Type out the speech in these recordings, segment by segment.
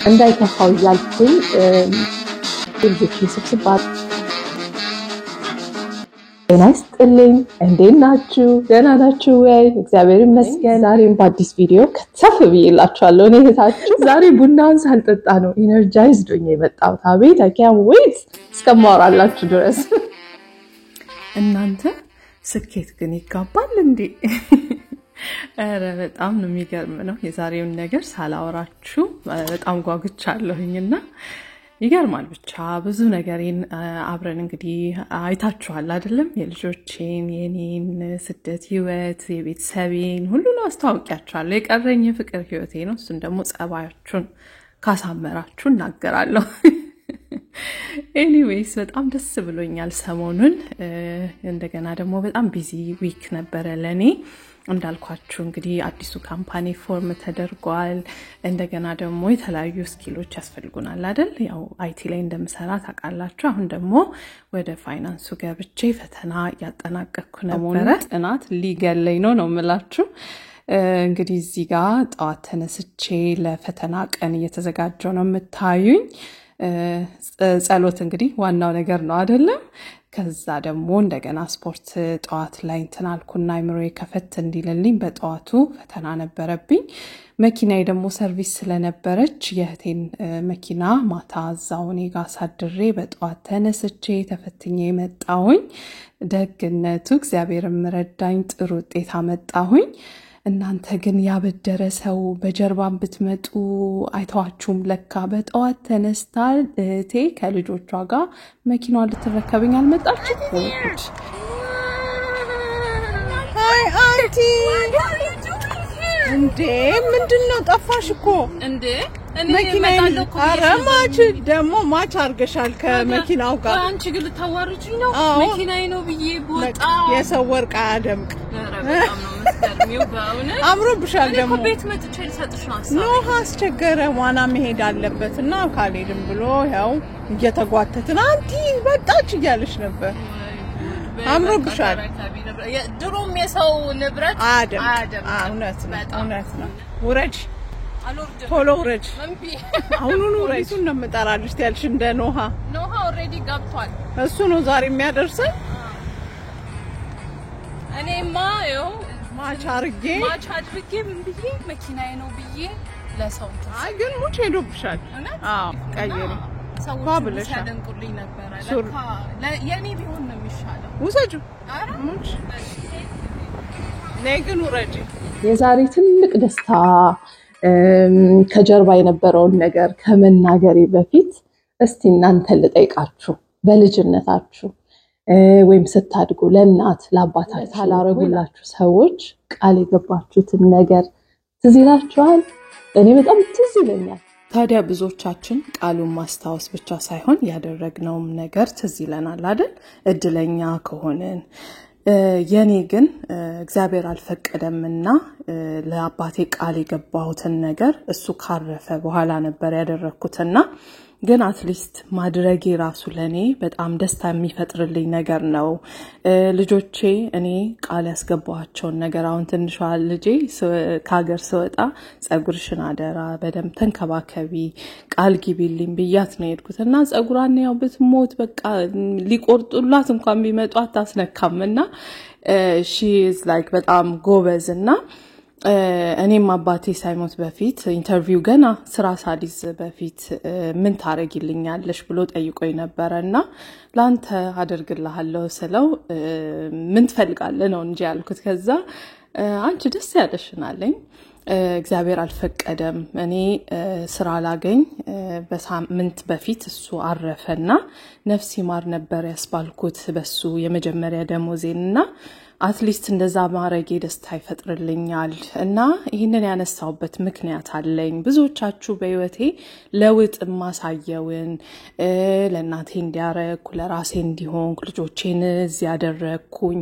እንዳይከፋው ያልኩኝ ልጆችን ስብስባት እናስጥልኝ እንዴት ናችሁ ደህና ናችሁ ወይ እግዚአብሔር ይመስገን ዛሬም በአዲስ ቪዲዮ ከተፍ ብዬላችኋለሁ እኔ እህታችሁ ዛሬ ቡናን ሳልጠጣ ነው ኢነርጃይዝድ ሆኜ የመጣሁት አቤት I can't wait እስከማወራላችሁ ድረስ እናንተ ስኬት ግን ይጋባል እንዴ አረ በጣም ነው የሚገርም ነው የዛሬውን ነገር ሳላወራችሁ በጣም ጓጉቻለሁኝና ይገርማል ብቻ ብዙ ነገርን አብረን እንግዲህ አይታችኋል አይደለም የልጆቼን የኔን ስደት ህይወት የቤተሰቤን ሁሉን አስተዋውቂያችኋለሁ የቀረኝ ፍቅር ህይወቴ ነው እሱን ደግሞ ጸባያችሁን ካሳመራችሁ እናገራለሁ ኤኒዌይስ በጣም ደስ ብሎኛል ሰሞኑን እንደገና ደግሞ በጣም ቢዚ ዊክ ነበር ለኔ እንዳልኳችሁ እንግዲህ አዲሱ ካምፓኒ ፎርም ተደርጓል እንደገና ደግሞ የተለያዩ ስኪሎች ያስፈልጉናል አይደል ያው አይቲ ላይ እንደምሰራ ታውቃላችሁ አሁን ደግሞ ወደ ፋይናንሱ ገብቼ ፈተና ያጠናቀቅኩ ነበር ጥናት ሊገለኝ ነው የምላችሁ እንግዲህ እዚህ ጋር ጧት ተነስቼ ለፈተና ቀን እየተዘጋጀው ነው የምታዩኝ ጸሎት እንግዲህ ዋናው ነገር ነው አይደለም ከዛ ደግሞ እንደገና ስፖርት ጧት ላይ እንተናልኩና አይምሮዬ ከፈት እንዲልልኝ በጧቱ ፈተና ነበረብኝ መኪናዬ ደግሞ ሰርቪስ ስለነበረች የህቴን መኪና ማታ ዛውኔ ጋር ሳድሬ በጧት ተነስቼ ተፈትኜ መጣሁኝ ደግነቱ እግዚአብሔር ምረዳኝ ጥሩ ውጤት አመጣሁኝ እናንተ ግን ያበደረ ሰው በጀርባን ብትመጡ አይታዋችሁም ለካ በጧት ተነስታል እቴ ከልጆቿ ጋር መኪናዋን ልትረከብኝ አልመጣችም ሃይ አንቲ እንዴ ምንድነው ጠፋሽ እኮ እንዴ መኪናው አረማች ደሞ ማች አርገሻል ከመኪናው ጋር አንቺ ግን ልታዋርጂኝ ነው መኪናዬ ነው ብዬ ቦጣ የሰው ወርቅ አደምቅ በጣም ነው መስከረሚው ባውነ አምሮብሻል ደሞ ቤት መጥቼ ልሰጥሽ ነው ነው አስቸገረ ዋና መሄድ አለበትና ካልሄድም ብሎ ያው እየተጓተትን አንቲ ወጣች እያለሽ ነበር አምሮብሻል ድሮም የሰው ንብረት አደም እውነት ነው ውረጅ ቶሎ ውረጅ አሁኑኑ ራይሱን ነው መጣራልሽ ያልሽ እንደ ኖሃ ኦሬዲ ገብቷል እሱ ነው ዛሬ የሚያደርሰን እኔማ ይው ማች አድርጌ ምን ብዬ መኪናዬ ነው ብዬ ለሰው አይ ግን ሙች ሄዶብሻል አዎ ቀየረ ሰዎች ያደንቁልኝ ነበር ለካ የኔ ቢሆን ነው የሚሻለው ውሰጁ ሙች ነገን ውረጂ የዛሬ ትልቅ ደስታ ከጀርባ የነበረውን ነገር ከመናገሬ በፊት እስቲ እናንተ ልጠይቃችሁ በልጅነታችሁ ወይም ስታድጉ ለእናት ለአባታችሁ ታላረጉላችሁ ሰዎች ቃል የገባችሁትን ነገር ትዝ ይላችኋል እኔ በጣም ትዝ ይለኛል ታዲያ ብዙዎቻችን ቃሉን ማስታወስ ብቻ ሳይሆን ያደረግነውም ነገር ትዝ ይለናል አይደል እድለኛ ከሆነን የኔ ግን እግዚአብሔር አልፈቀደምና ለአባቴ ቃል የገባሁትን ነገር እሱ ካረፈ በኋላ ነበር ያደረኩትና ግን አትሊስት ማድረጌ ራሱ ለኔ በጣም ደስታ የሚፈጥርልኝ ነገር ነው ልጆቼ እኔ ቃል ያስገባኋቸው ነገር አሁን ትንሿ ልጄ ከሀገር ስወጣ ጸጉርሽን አደራ በደንብ ተንከባከቢ ቃል ግቢልኝ ብያት ነው የሄድኩትና ጸጉራን ያው ብትሞት በቃ ሊቆርጡላት እንኳን ቢመጡ አታስነካምና she is like በጣም ጎበዝና እኔም አባቴ ሳይሞት በፊት ኢንተርቪው ገና ስራ ሳዲስ በፊት ምን ታረጊልኛለሽ ብሎ ጠይቆኝ ነበርና ላንተ አደርግልሃለሁ ስለው ምን ትፈልጋለህ ነው እንጂ ያልኩት ከዛ አንቺ ደስ ያለሽን አለኝ እግዚአብሔር አልፈቀደም እኔ ስራ ላገኝ በሳምንት በፊት እሱ አረፈና ነፍስ ይማር ነበር ያስባልኩት በሱ የመጀመሪያ ደሞዜና አትሊስት እንደዛ ማረጌ ደስታ ይፈጥርልኛል እና ይሄንን ያነሳውበት ምክንያት አለኝ ብዙዎቻችሁ በህይወቴ ለውጥ ማሳየውን ለናቴ እንዲያረኩ ለራሴ እንዲሆን ልጆቼን ያደረኩኝ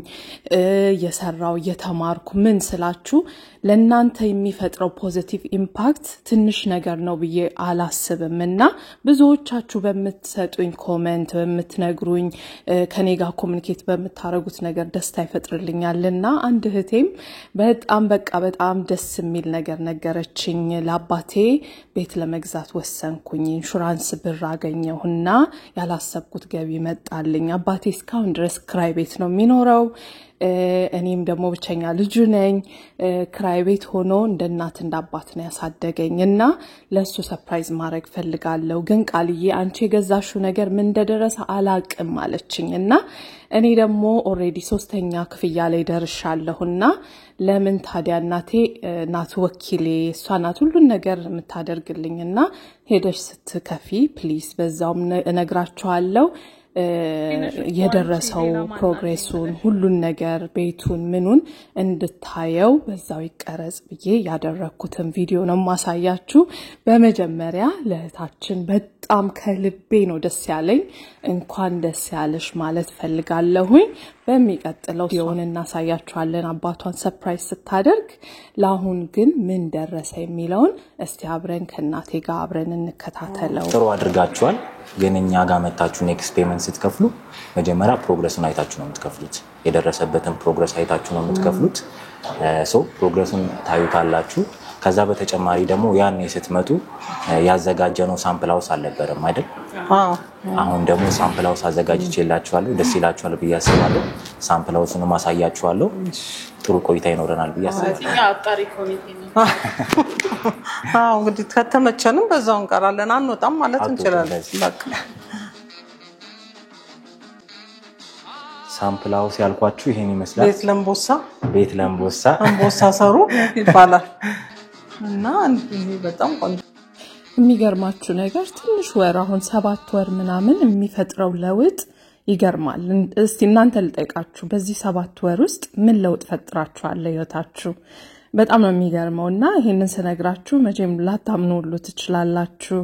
የሰራው የተማርኩ ምን ስላችሁ ለናንተ የሚፈጥረው ፖዚቲቭ ኢምፓክት ትንሽ ነገር ነው ብዬ አላስብምና ብዙዎቻችሁ በመትሰጡኝ ኮሜንት በመትነግሩኝ ከኔ ጋር ኮሙኒኬት በመታረጉት ነገር ደስታ ይፈጥርልኛል ደርሶልኛልና አንድ እህቴም በጣም ደስ የሚል ነገር ነገረችኝ ለአባቴ ቤት ለመግዛት ወሰንኩኝ ኢንሹራንስ ብር አገኘሁና ያላሰብኩት ገቢ መጣልኝ አባቴ እስካሁን ድረስ ክራይ ቤት ነው የሚኖረው እኔም ደግሞ ብቸኛ ልጅ ነኝ ክራይ ቤት ሆኖ እንደ እናት እንደ አባት ነው ያሳደገኝና ለሱ ሰርፕራይዝ ማድረግ ፈልጋለሁ ግን ቃልዬ አንቺ የገዛሽው ነገር ምን እንደደረሰ አላቅም አለችኝና እኔ ደግሞ ኦሬዲ ሶስተኛ ክፍያ ላይ ደርሻለሁና ለምን ታዲያ እናቴ ናት ወኪሌ እሷ ናት ሁሉን ነገር የምታደርግልኝና ሄደሽ ስትከፊ ፕሊዝ በዛውም እነግራችኋለሁ የደረሰው ፕሮግሬሱን ሁሉን ነገር ቤቱን ምኑን እንድታየው በዛው ይቀረጽ ብዬ ያደረኩትን ቪዲዮ ነው ማሳያችሁ በመጀመሪያ ለታችን በጣም ከልቤ ነው ደስ ያለኝ እንኳን ደስ ያለሽ ማለት ፈልጋለሁኝ በሚቀጥለው ቪዲዮውን እናሳያችኋለን አባቷን ሰርፕራይዝ ስታደርግ ለአሁን ግን ምን ደረሰ የሚለውን እስቲ አብረን ከናቴ ጋር አብረን እንከታተለው ጥሩ አድርጋችኋል ግን እኛ ጋር መጣችሁ ኔክስት ፔመንት ስትከፍሉ መጀመሪያ ፕሮግረሱን አይታችሁ ነው የምትከፍሉት የደረሰበትን ፕሮግረስ አይታችሁ ነው የምትከፍሉት ሶ ፕሮግረሱን ታዩታላችሁ ከዛ በተጨማሪ ደግሞ ያኔ ስትመጡ ያዘጋጀነው ሳምፕል ሃውስ አልነበረም አይደል አሁን ደግሞ ሳምፕል ሃውስ አዘጋጅቼላችኋለሁ ደስ ይላችኋል ብዬ አስባለሁ ሳምፕል ሃውሱን ማሳያችኋለሁ ጥሩ ቆይታ ይኖረናል ብዬ አስባለሁ አጣሪ ኮሚቴ ነው እንግዲህ ከተመቸንም በዛው እንቀራለን አንወጣም ማለት እንችላለን በቃ ሳምፕል ሃውስ ያልኳችሁ ይሄን ይመስላል ቤት ለምቦሳ ሰሩ ይባላል እና እንዴ በጣም ቆንጆ የሚገርማችሁ ነገር ትንሽ ወር አሁን 7 ወር ምናምን የሚፈጥረው ለውጥ ይገርማል እስቲ እናንተ ልጠይቃችሁ በዚህ 7 ወር ውስጥ ምን ለውጥ ፈጥራችኋል ለህይወታችሁ በጣም ነው የሚገርመውና ይሄንን ስነግራችሁ መቼም ላታምኑ ሁሉ ትችላላችሁ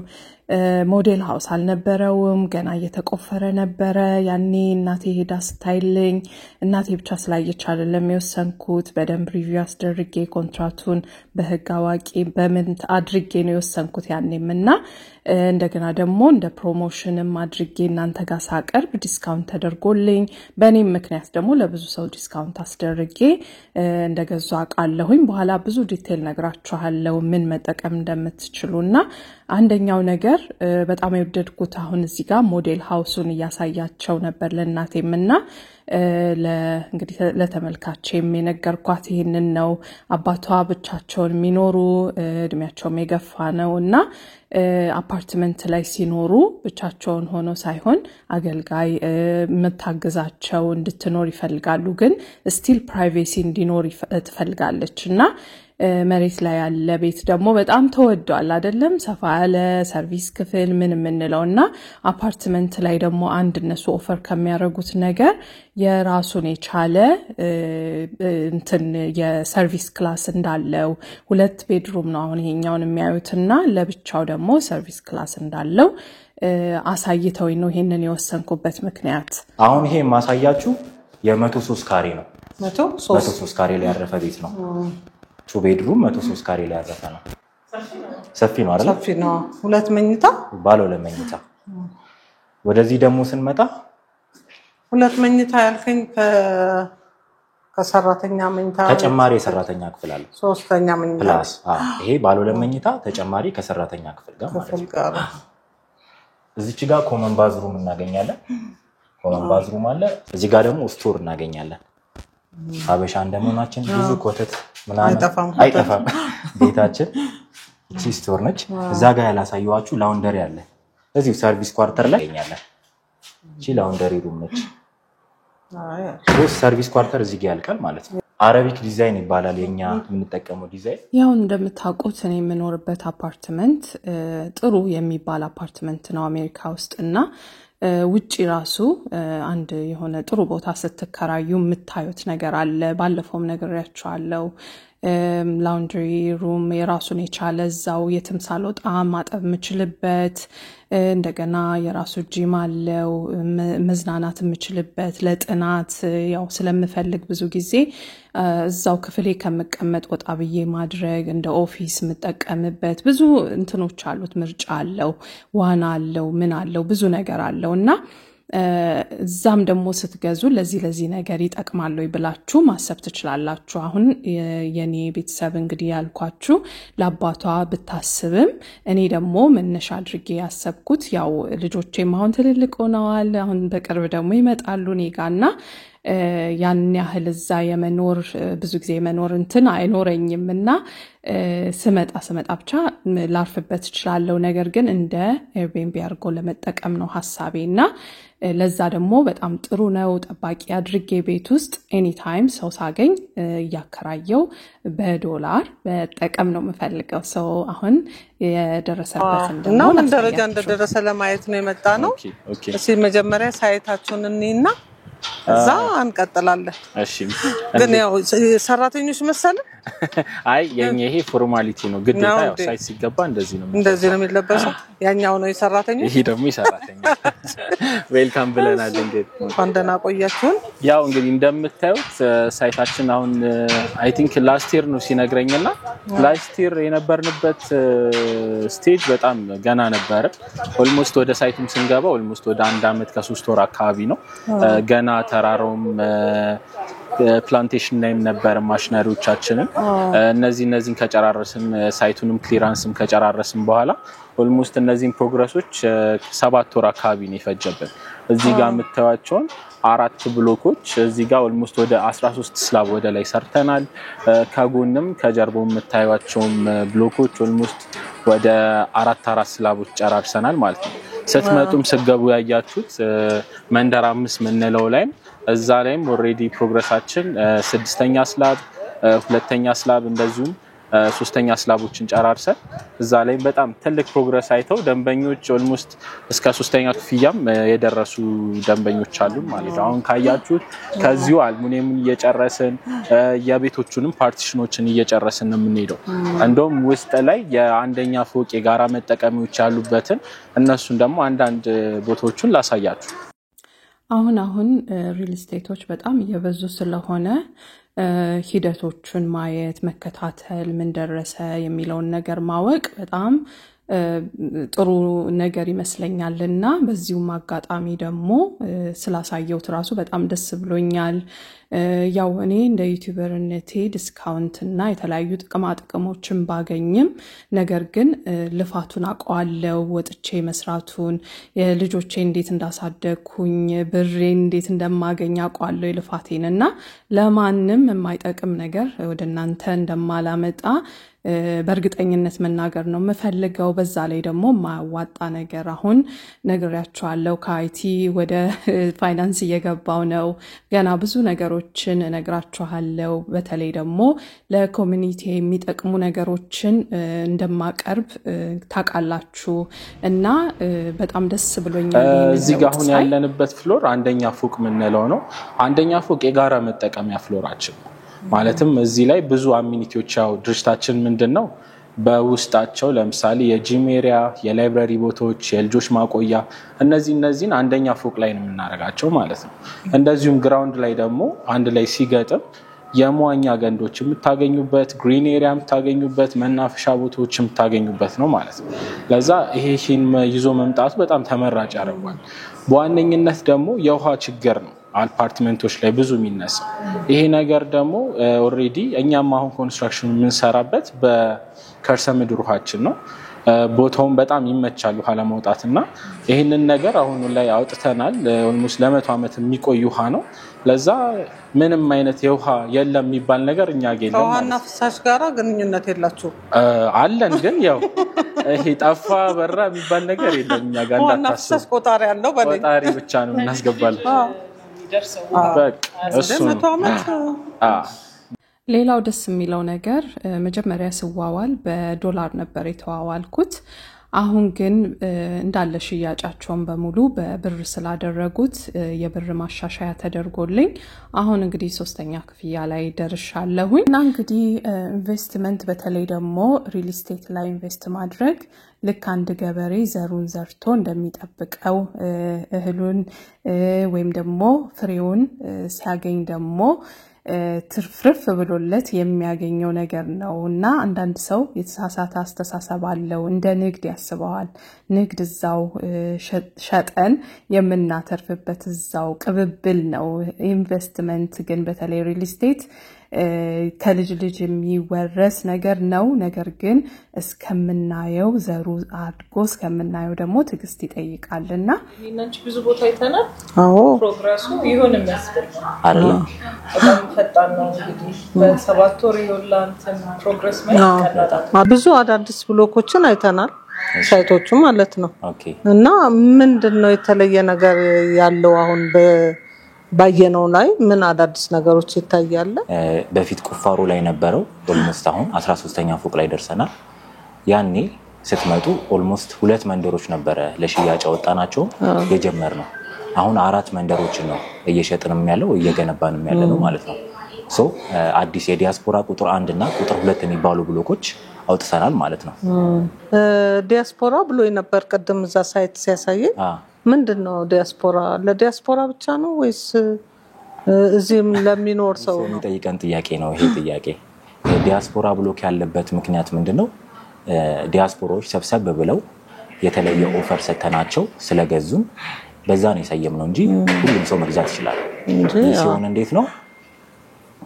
ሞዴል ሃውስ አልነበረውም ገና እየተቆፈረ ነበር ያኔ እናቴ ሄዳ ስታይልኝ እናቴ ብቻ ስላየች አይደለም የወሰንኩት በደንብ ሪቪው አስደርጌ ኮንትራቱን በህግ አዋቂ በምን አድርጌ ነው የወሰንኩት ያኔምና እንደገና ደግሞ እንደ ፕሮሞሽንም አድርጌ እናንተ ጋር ሳቀርብ ዲስካውንት ተደርጎልኝ በኔም ምክንያት ደግሞ ለብዙ ሰው ዲስካውንት አስደርጌ እንደገዛ አቃለሁኝ በኋላ ብዙ ዲቴል ነግራችኋለሁ ምን መጠቀም እንደምትችሉና አንደኛው ነገር በጣም የወደድኩት አሁን እዚህ ጋር ሞዴል ሃውሱን ያሳያቸው ነበር ለእናቴምና እንግዲህ ለተመልካቼም የነገርኳት ይሄንን ነው አባቷ ብቻቸውን የሚኖሩ እድሜያቸውም የገፋ ነውና አፓርትመንት ላይ ሲኖሩ ብቻቸውን ሆኖ ሳይሆን አገልጋይ መታገዛቸው እንድትኖር ይፈልጋሉ ግን ስቲል ፕራይቬሲ እንዲኖር ትፈልጋለችና መሬት ላይ ያለ ቤት ደግሞ በጣም ተወዷል አይደለም ሰፋ ያለ ሰርቪስ ክፍል ምን ምንለውና አፓርትመንት ላይ ደግሞ አንድ እነሱ ኦፈር ከሚያደርጉት ነገር የራሱን የቻለ እንትን የሰርቪስ ክላስ እንዳለው 2 ቤድሩም ነው አሁን ይሄኛውን የሚያዩትና ለብቻው ደግሞ ሰርቪስ ክላስ እንዳለው አሳይተውኝ ነው ይሄንን የወሰንኩበት ምክንያት አሁን ይሄ ማሳያችሁ የ103 ካሬ ነው 103 ካሬ ላይ ያረፈ ቤት ነው ቱ ቤድሩም 103 ካሬ ላይ ያረፈ ነው ሰፊ ነው አይደል ሰፊ ነው 2 መኝታ ባለ 2 መኝታ ወደዚህ ደግሞ ስንመጣ 2 መኝታ ያልከኝ ከሰራተኛ መኝታ ተጨማሪ የሰራተኛ ክፍል አለ ሶስተኛ መኝታ ፕላስ ይሄ ባለ 2 መኝታ ተጨማሪ ከሰራተኛ ክፍል ጋር ማለት ነው እዚች ጋር ኮመን ባዝሩም እናገኛለን ኮመን ባዝሩም አለ እዚህ ጋር ደግሞ ስቶር እናገኛለን አበሻ እንደመሆናችን ብዙ ኮተት ምናምን አይጠፋም ቤታችን እቺ ስቶር ነች እዛ ጋር ያላሳየዋችሁ ላውንደሪ አለ እዚሁ ሰርቪስ ኳርተር ላይ ያኛለን እቺ ላውንደሪ ሩም ነች ሰርቪስ ኳርተር እዚህ ጋር ያልቃል ማለት ነው አረቢክ ዲዛይን ይባላል የኛ የምንጠቀመው ዲዛይን ያው እንደምታውቁት እኔ የምኖርበት አፓርትመንት ጥሩ የሚባል አፓርትመንት ነው አሜሪካ ውስጥና ውጪ ራሱ አንድ የሆነ ጥሩ ቦታ ስትከራዩ የምታዩት ነገር አለ ባለፈውም ነግሬያችኋለሁ ላውንድሪ ሩም የራሱን የቻለ ዛው የትም ሳልወጣ ማጠብ የምችልበት እንደገና የራሱ ጂም አለው መዝናናት የምችልበት ለጥናት ያው ስለምፈልግ ብዙ ጊዜ እዛው ክፍሌ ከመቀመጥ ወጣ ብዬ ማድረግ እንደ ኦፊስ መጠቀምበት ብዙ እንትኖች አሉት ምርጫ አለው ዋና አለው ምን አለው ብዙ ነገር አለውና እዛም ደግሞ ስትገዙ ለዚህ ነገር ይጠቅማል ወይ ብላችሁ ማሰብ ትችላላችሁ አሁን የኔ ቤተሰብ እንግዲህ ያልኳችሁ ለአባቷ ብታስብም እኔ ደግሞ መነሻ አድርጌ ያሰብኩት ያው ልጆቼም አሁን ትልልቅ ሆነዋል አሁን በቅርብ ደግሞ ይመጣሉ ኔጋና ያን ያህል እዛ የመኖር ብዙ ጊዜ መኖር እንትን አይኖረኝምና ስመጣ ብቻ ላርፍበት ይችላልው ነገር ግን እንደ ኤርቢኤንቢ አርጎ ለመጠቀም ነው ሐሳቤና ለዛ ደግሞ በጣም ጥሩ ነው ጠባቂ አድርጌ ቤት ውስጥ ኤኒ ታይም ሰው ሳገኝ ያከራየው በዶላር በጠቀም ነው መፈልገው ሰው አሁን የደረሰበት እንደው ምን ደረጃ እንደደረሰ ለማየት ነው የመጣ ነው እሺ መጀመሪያ ሳይታችሁን እንይና እዛ አንቀጥላለን እሺ ግን ያው ሰራተኞች መሰለ አይ የኛ ይሄ ፎርማሊቲ ነው ግዴታ ያው ሳይት ሲገባ እንደዚህ ነው የሚለበሰው ያኛው ነው የሰራተኞች ይሄ ደግሞ የሰራተኛ ዌልካም ብለናል እንግዲህ አንደና ቆያችሁን ያው እንግዲህ እንደምታዩት ሳይታችን አሁን አይ ቲንክ ላስት ይር ነው ሲነግረኝና ላስት ይር የነበርንበት ስቴጅ በጣም ገና ነበር ኦልሞስት ወደ ሳይቱም ስንገባ ኦልሞስት ወደ 1 አመት ከ3 ወር አካባቢ ነው ገና ተራራውም ፕላንቴሽን ላይም ነበር ማሽነሪዎቻችን እነዚህን ከጨራረስን ሳይቱንም ክሊራንስም ከጨራረስን በኋላ ኦልሞስት እነዚህን ፕሮግረሶች 7 ወር አካባቢ ነው ይፈጀብን እዚህ ጋር መተዋቸውን 4 ብሎኮች እዚህ ጋር ኦልሞስት ወደ 13 ስላብ ወደ ላይ ሰርተናል ከጎንም ከጀርባው መታያቸው ብሎኮች ኦልሞስት ወደ 4 ስላቦች ጨራርሰናል ማለት ነው ስትመጡም ስገቡ ያያችሁት መንደር 5 ምንለው ላይ እዛ ላይም ኦሬዲ ፕሮግረሳችን 6ኛ ስላብ 2ኛ ስላብ እንደዚሁም 3ኛ ስላቦችን ጨራርሰን እዛ ላይ በጣም ትልቅ ፕሮግረስ አይተው ደንበኞች ኦልሞስት እስከ 3ኛ ክፍያም የደረሱ ደንበኞች አሉ ማለት ነው አሁን ካያችሁት ከዚሁ አልሙኒየምን እየጨረስን የቤቶቹንም ፓርቲሽኖችን እየጨረስን ነው የምንሄደው እንደውም ውስጥ ላይ የአንደኛ ፎቅ የጋራ መጠቀሚዎች ያሉበትን እነሱን ደግሞ አንዳንድ ቦታዎችን ላሳያችሁ አሁን ሪል ስቴቶች በጣም እየበዙ ስለሆነ ሂደቶቹን ማየት መከታተል ምን ደረሰ የሚለውን ነገር ማወቅ በጣም ጥሩ ነገር ይመስለኛልና በዚሁም አጋጣሚ ደግሞ ስላሳየውት ራሱ በጣም ደስ ብሎኛል ያው እኔ እንደ ዩቲዩበርነቴ ዲስካውንት እና የተለያዩ ጥቅሞችን ባገኝም ነገር ግን ልፋቱን አቋለው ወጥቼ መስራቱን የልጆቼ እንዴት እንዳሳደግኩኝ ብሬን እንዴት እንደማገኝ አቋለው ልፋቴንና ለማንም የማይጠቅም ነገር ወደናንተ እንደማላመጣ በርግጠኝነት መናገር ነው መፈልገው በዛ ላይ ደግሞ ማዋጣ ነገር አሁን ነግሬያችኋለሁ ከአይቲ ወደ ፋይናንስ እየገባው ነው ገና ብዙ ነገሮችን እነግራችኋለሁ በተለይ ደግሞ ለኮሚኒቲ የሚጠቅሙ ነገሮችን እንደማቀርብ ታቃላችሁ እና በጣም ደስ ብሎኛል እዚህ ጋር አሁን ያለንበት ፍሎር አንደኛ ፎቅ ምንለው ነው አንደኛ ፎቅ የጋራ መጠቀሚያ ፍሎራችን ማለትም እዚህ ላይ ብዙ አሚኒቲዎች ያው ድርጅታችን ምንድነው በውስጣቸው ለምሳሌ የጂም ኤሪያ የላይብራሪ ቦታዎች የልጆች ማቆያ እነዚህን አንደኛ ፎቅ ላይ ነው የምናረጋቸው ማለት ነው እንደዚሁም ግራውንድ ላይ ደግሞ አንድ ላይ ሲገጥም የመዋኛ ገንዶች የምታገኙበት ግሪን ኤሪያ የምታገኙበት መናፈሻ ቦታዎች የምታገኙበት ነው ማለት ነው ለዛ ይሄን ይዞ መምጣቱ በጣም ተመራጭ ያደርጋል በዋነኝነት ደግሞ የውሃ ችግር ነው አፓርትመንቶች ላይ ብዙ የሚነሳ ይሄ ነገር ደግሞ ኦሬዲ እኛም አሁን ኮንስትራክሽን የምንሰራበት በከርሰ ምድር ውሃችን ነው ቦታውን በጣም ይመቻል ውሃ ለማውጣትና ይሄንን ነገር አሁን ላይ አውጥተናል ኦልሞስት ለ100 አመት የሚቆይ ውሃ ነው ለዛ ምንም አይነት የውሃ የለም የሚባል ነገር እኛ ገለም ውሃና ፍሳሽ ጋራ ግንኙነት የላችሁ አለን ግን ያው ይሄ ጠፋ በራ የሚባል ነገር የለም እኛ ጋር ውሃና ፍሳሽ ቆጣሪ ያለው ቆጣሪ ብቻ ነው እናስገባለን ሌላው ደስ የሚለው ነገር መጀመሪያ ስዋዋል በዶላር ነበር የተዋዋልኩት አሁን ግን እንዳለ ሽያጫቸውን በሙሉ በብር ስላደረጉት የብር ማሻሻያ ተደርጎልኝ አሁን እንግዲህ 3ኛ ክፍያ ላይ ደርሻለሁኝ እና እንግዲህ ኢንቨስትመንት በተለይ ደግሞ ሪል ስቴት ላይ ኢንቨስት ማድረግ ልክ አንድ ገበሬ ዘሩን ዘርቶ እንደሚጠብቀው እህሉን ወይም ደግሞ ፍሬውን ሲያገኝ ደግሞ ትርፍርፍ ብሎለት የሚያገኘው ነገር ነውና አንዳንድ ሰው የተሳሳተ አስተሳሰብ አለው እንደ ንግድ ያስበዋል ንግድ እዛው ሸጠን የምናተርፍበት እዛው ቅብብል ነው ኢንቨስትመንት ግን በተለይ ሪል ስቴት ከልጅ ልጅ የሚወረስ ነገር ነው ነገር ግን እስከምናየው ዘሩ አድጎ እስከምናየው ደግሞ ትግስት ይጠይቃልና ይሄንንቺ ብዙ ቦታ አይተናል አዎ ፕሮግረሱ ይሁን መስል አይደለም በጣም ፈጣን ነው እንግዲህ በሰባት ወር ይወላንተን ፕሮግረስ ማለት ብዙ አዳዲስ ብሎኮችን አይተናል ሳይቶቹ ማለት ነው ኦኬ እና ምንድነው የተለየ ነገር ያለው አሁን ባየነው ላይ ምን አዳዲስ ነገሮች ይታያል በፊት ቁፋሮ ላይ ነበረው ኦልሞስት አሁን 13ኛ ፎቅ ላይ ደርሰናል ያኔ ስትመጡ ኦልሞስት 2 መንደሮች ነበረ ለሽያጭ ወጣናቸው የጀመርነው አሁን 4 መንደሮችን ነው እየሸጥንም ያለው እየገነባንም ያለው ማለት ነው ሶ አዲስ የዲያስፖራ ቁጥር 1 እና ቁጥር 2 የሚባሉ ብሎኮች አውጥተናል ማለት ነው ዲያስፖራ ብሎ ነበር ቀደም እዛ ሳይት ሲያሳየ ምንድነው ዲያስፖራ ለዲያስፖራ ብቻ ነው ወይስ እዚህም ለሚኖር ሰው ነው የሚጠይቀን ጥያቄ ነው ይሄ ጥያቄ ዲያስፖራ ብሎክ ያለበት ምክንያት ምንድነው ዲያስፖራዎች ሰብሰብ ብለው የተለየ ኦፈር ሰተናቸው ስለገዙን በዛ ነው የሰየምነው እንጂ ሁሉም ሰው መግዛት ይችላል ሲሆን እንዴት ነው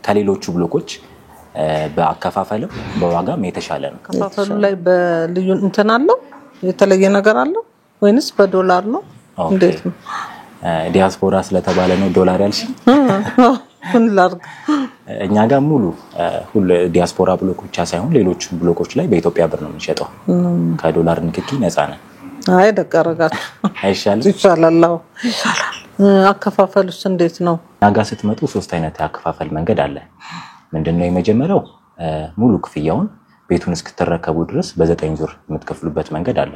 ከሌሎቹ ብሎኮች በአከፋፈልም በዋጋም የተሻለ ነው ከፋፈሉ ላይ በልዩ እንትን አለው የተለየ ነገር አለው ወይንስ በዶላር ነው እንዴት ነው ዲያስፖራ ስለተባለ ነው ዶላር ያልሽ እንላርግ እኛ ጋር ሙሉ ሁሉ ዲያስፖራ ብሎክ ብቻ ሳይሆን ሌሎች ብሎኮች ላይ በኢትዮጵያ ብር ነው የምንሸጠው ከዶላር ንክኪ ነፃ ነን አይ ደቀረጋችሁ አይሻልም ይሻላል አከፋፈሉስ እንዴት ነው ናጋ ስትመጡ 3 አይነት አከፋፈል መንገድ አለ ምንድነው የመጀመሪያው ሙሉ ክፍያውን ቤቱን እስክትረከቡ ድረስ በ9 ዙር የምትከፍሉበት መንገድ አለ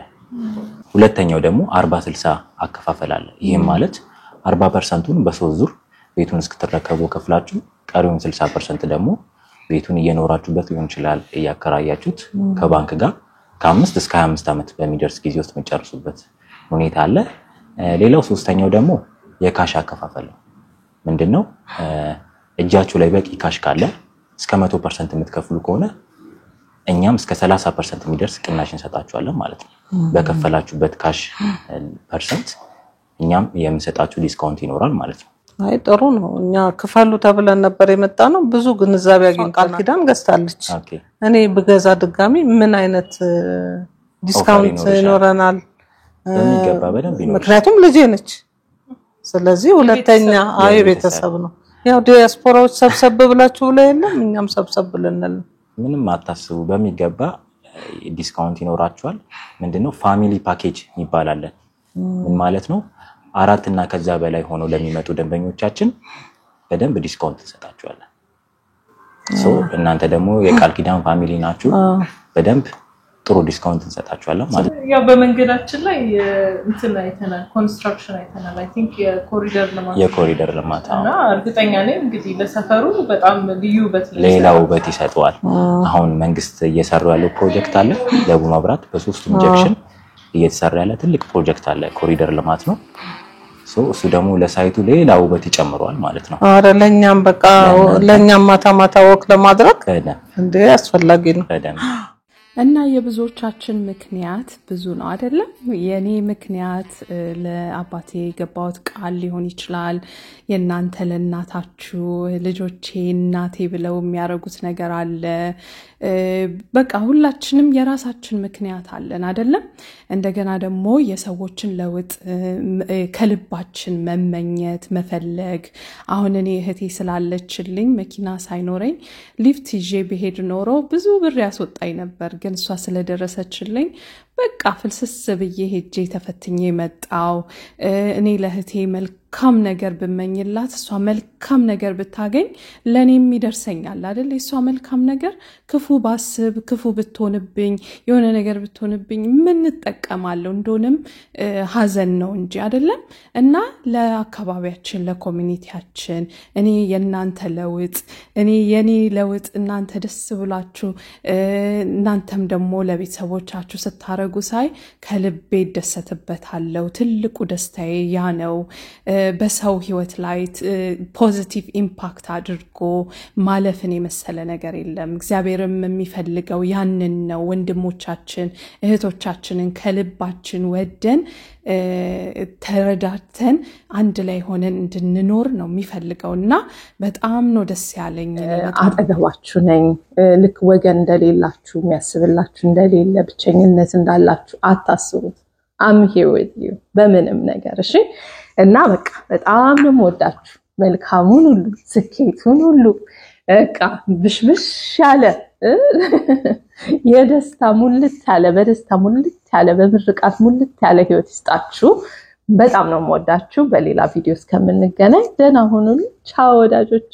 ሁለተኛው ደግሞ 40/60 አከፋፈል አለ ይሄም ማለት 40%ን በ3 ዙር ቤቱን እስክትረከቡ ከፍላችሁ ቀሪውን 60% ደግሞ ቤቱን እየኖራችሁበት ሊሆን ይችላል እያከራያችሁት ከባንክ ጋር ከ5 እስከ 25 ዓመት በሚደርስ ጊዜ ውስጥ መጨረሱበት ሁኔታ አለ ሌላው ሶስተኛው ደግሞ የካሽ አከፋፈል ነው ምንድነው እጃችሁ ላይ በቂ ካሽ ካለ እስከ 100% የምትከፍሉ ከሆነ እኛም እስከ 30% የሚደርስ ቅናሽ እንሰጣችኋለን ማለት ነው በከፈላችሁበት ካሽ ፐርሰንት እኛም የምንሰጣችሁ ዲስካውንት ይኖራል ማለት ነው አይ ጥሩ ነው እኛ ክፈሉ ተብለን ነበር የመጣ ነው ብዙ ግንዛቤ አግኝተናል ኪዳን ገዝታለች እኔ በገዛ ድጋሚ ምን አይነት ዲስካውንት ይኖረናል በሚገባ በደንብ ይኖር ምክንያቱም ልጄ ነች ስለዚህ ሁለተኛ አይ ቤተሰብ ነው ያው ዲያስፖራዎች ሰብሰብ ብላችሁ ብለ የለም እኛም ሰብሰብ ብለናል ምንም አታስቡ በሚገባ ዲስካውንት ይኖራችኋል ምንድነው ፋሚሊ ፓኬጅ ይባላል ምን ማለት ነው 4 እና ከዛ በላይ ሆኖ ለሚመጡ ደንበኞቻችን በደንብ ዲስካውንት እንሰጣችኋለን ሶ እናንተ ደግሞ የቃል ኪዳን ፋሚሊ ናችሁ በደንብ ጥሩ ዲስካውንት እንሰጣችኋለን ማለት ነው ያው በመንገዳችን ላይ እንትን አይተናል ኮንስትራክሽን አይተናል አይ ቲንክ የኮሪደር ልማት እና እርግጠኛ ነኝ እንግዲህ ለሰፈሩ በጣም ልዩ ሌላው በት ይሰጣዋል አሁን መንግስት እየሰራ ያለው ፕሮጀክት አለ ለቡ መብራት በ3ቱም ጀክሽን እየተሰራ ያለ ትልቅ ፕሮጀክት አለ ኮሪደር ልማት ነው ሶ እሱ ደግሞ ለሳይቱ ሌላው በት ይጨምራል ማለት ነው አረ ለኛም በቃ ለኛም ማታ ወክ ለማድረግ እንዴ አስፈላጊ ነው እና የብዙዎቻችን ምክንያት ብዙ ነው አይደለም የኔ ምክንያት ለአባቴ ገባውት ቃል ሊሆን ይችላል የናንተ ለናታችሁ ልጆቼ እናቴ ብለው የሚያረጉት ነገር አለ በቃ ሁላችንም የራሳችን ምክንያት አለን አይደለም እንደገና ደግሞ የሰዎችን ለውጥ ከልባችን መመኘት መፈለግ አሁን እኔ እህቴ ስላለችልኝ መኪና ሳይኖረኝ ሊፍት ይዤ በሄድ ኖሮ ብዙ ብር ያስወጣኝ ነበር ግን እሷ ስለደረሰችልኝ በቃ ፍልስስ ብዬ ሄጄ ተፈትኜ መጣው እኔ ለህቴ መልካም ነገር በመኝላት እሷ መልካም ነገር ብታገኝ ለኔም ይደርሰኛል አይደል እሷ መልካም ነገር ክፉ ባስብ ክፉ ብትሆንብኝ የሆነ ነገር ብትሆንብኝ ምን ተጠቀማለሁ እንደሆነም ሀዘን ነው እንጂ አይደለም እና ለአካባቢያችን ለኮሚኒቲያችን እኔ የናንተ ለውጥ እኔ የኔ ለውጥ እናንተ ደስ ብላችሁ እናንተም ደግሞ ለቤተሰቦቻችሁ ስታረ ሲያረጉ ሳይ ከልቤ ደሰትበታለሁ ትልቁ ደስታዬ ያ ነው በሰው ህይወት ላይ ፖዚቲቭ ኢምፓክት አድርጎ ማለፍን የመሰለ ነገር የለም እግዚአብሔርም የሚፈልገው ያንን ነው ወንድሞቻችን እህቶቻችንን ከልባችን ወደን ተረዳተን አንድ ላይ ሆነን እንድንኖር ነው የሚፈልገውና በጣም ነው ደስ ያለኝ አጠገባችሁ ነኝ ልክ ወገን እንደሌላችሁ የሚያስብላችሁ እንደሌለ ብቸኝነት እንዳላችሁ አታስቡት I'm here with you በምንም ነገር እሺ እና በቃ በጣም ነው ወዳችሁ መልካሙን ሁሉ ስኬቱን ሁሉ በቃ ብሽብሽ ያለ የደስታ ሙልት ያለ በደስታ ሙልት ያለ በምርቃት ሙልት ያለ ህይወት ይስጣችሁ በጣም ነው ወዳችሁ በሌላ ቪዲዮ እስከምንገናኝ ደህና ሁኑ ቻው ወዳጆች